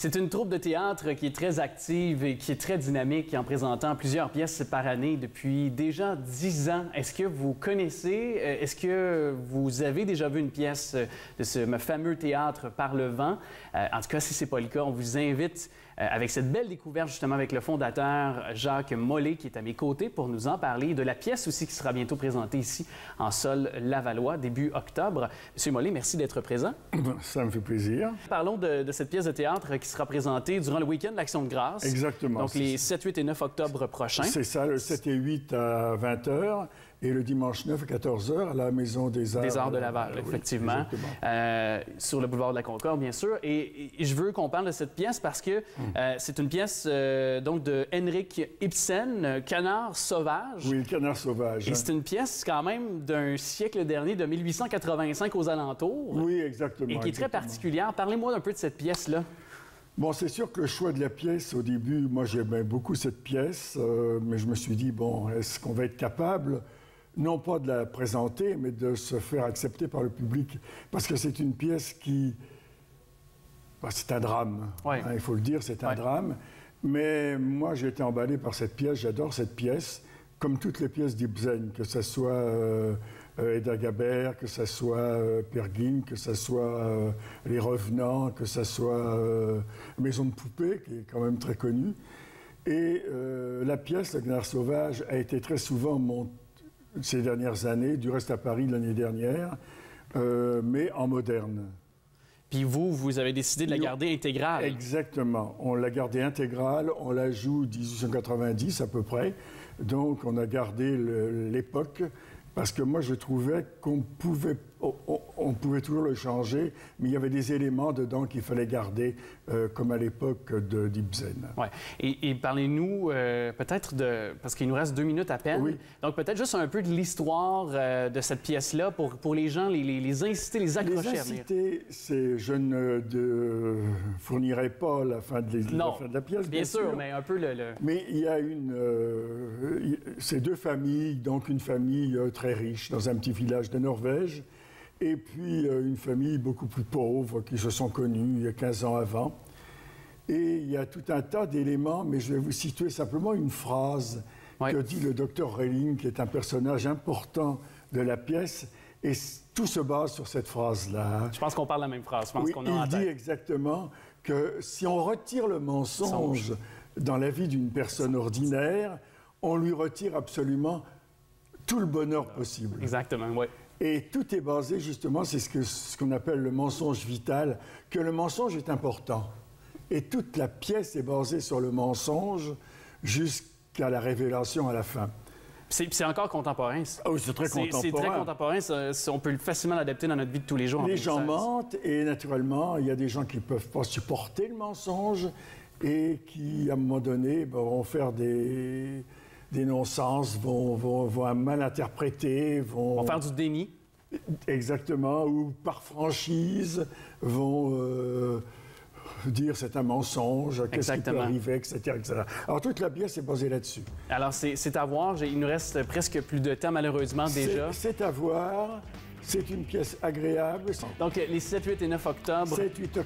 C'est une troupe de théâtre qui est très active et qui est très dynamique en présentant plusieurs pièces par année depuis déjà 10 ans. Est-ce que vous connaissez, est-ce que vous avez déjà vu une pièce de ce fameux théâtre Par le vent? En tout cas, si ce n'est pas le cas, on vous invite avec cette belle découverte justement avec le fondateur Jacques Mollet qui est à mes côtés pour nous en parler, de la pièce aussi qui sera bientôt présentée ici en sol lavallois début octobre. Monsieur Mollet, merci d'être présent. Ça me fait plaisir. Parlons de cette pièce de théâtre qui sera présentée durant le week-end de l'Action de grâce. Exactement. Donc les 7, 8 et 9 octobre prochains. C'est ça, le 7 et 8 à 20h et le dimanche 9 à 14h à la Maison des Arts. Des Arts de Laval, effectivement. Sur le boulevard de la Concorde, bien sûr. Et je veux qu'on parle de cette pièce parce que c'est une pièce donc de Henrik Ibsen, Canard sauvage. Oui, le Canard sauvage. Et c'est une pièce quand même d'un siècle dernier, de 1885 aux alentours. Oui, exactement. Et qui est très particulière. Parlez-moi un peu de cette pièce-là. Bon, c'est sûr que le choix de la pièce, au début, moi j'aimais beaucoup cette pièce, mais je me suis dit, bon, est-ce qu'on va être capable, non pas de la présenter, mais de se faire accepter par le public? Parce que c'est une pièce qui... Ben, c'est un drame, ouais. Il faut le dire, c'est un drame. Mais moi, j'ai été emballé par cette pièce, j'adore cette pièce, comme toutes les pièces d'Ibsen, que ce soit Hedda Gabler, que ce soit Peer Gynt, que ce soit Les Revenants, que ce soit Maison de poupée, qui est quand même très connue. Et la pièce, Le Canard sauvage, a été très souvent montée ces dernières années, du reste à Paris l'année dernière, mais en moderne. Puis vous avez décidé de la garder intégrale. Exactement. On l'a gardée intégrale, on la joue 1890 à peu près. Donc on a gardé l'époque, parce que moi je trouvais qu'on pouvait, on pouvait toujours le changer, mais il y avait des éléments dedans qu'il fallait garder, comme à l'époque d'Ibsen. Oui. Et parlez-nous peut-être de... Parce qu'il nous reste 2 minutes à peine. Oui. Donc peut-être juste un peu de l'histoire de cette pièce-là pour les gens, les inciter, les accrocher les à venir. inciter, je ne fournirai pas la fin de la pièce, bien sûr, mais un peu Mais il y a ces deux familles, donc une famille très riche dans un petit village de Norvège, et puis une famille beaucoup plus pauvre qui se sont connues il y a 15 ans avant. Et il y a tout un tas d'éléments, mais je vais vous situer simplement une phrase que dit le docteur Relling, qui est un personnage important de la pièce, et tout se base sur cette phrase-là. Je pense qu'on parle la même phrase. Je pense qu'on a en il tête. dit exactement que si on retire le mensonge dans la vie d'une personne ordinaire, on lui retire absolument tout le bonheur possible. Exactement, oui. Et tout est basé justement, c'est ce qu'on appelle le mensonge vital, que le mensonge est important. Et toute la pièce est basée sur le mensonge jusqu'à la révélation à la fin. C'est encore contemporain. Oh, c'est très contemporain. C'est très contemporain. On peut facilement l'adapter dans notre vie de tous les jours. Les gens mentent et naturellement, il y a des gens qui ne peuvent pas supporter le mensonge et qui, à un moment donné, vont faire des non-sens, vont mal interpréter, vont faire du déni. Exactement, ou par franchise, vont dire c'est un mensonge, qu'est-ce qui peut arriver, etc., etc. Alors toute la pièce est basée là-dessus. Alors c'est à voir, il nous reste presque plus de temps malheureusement déjà. C'est à voir. C'est une pièce agréable. Donc, les 7, 8 et 9 octobre. 7, 8,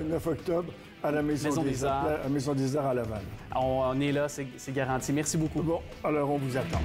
9 octobre à la Maison des Arts. À la Maison des Arts à Laval. On est là, c'est garanti. Merci beaucoup. Bon, alors on vous attend.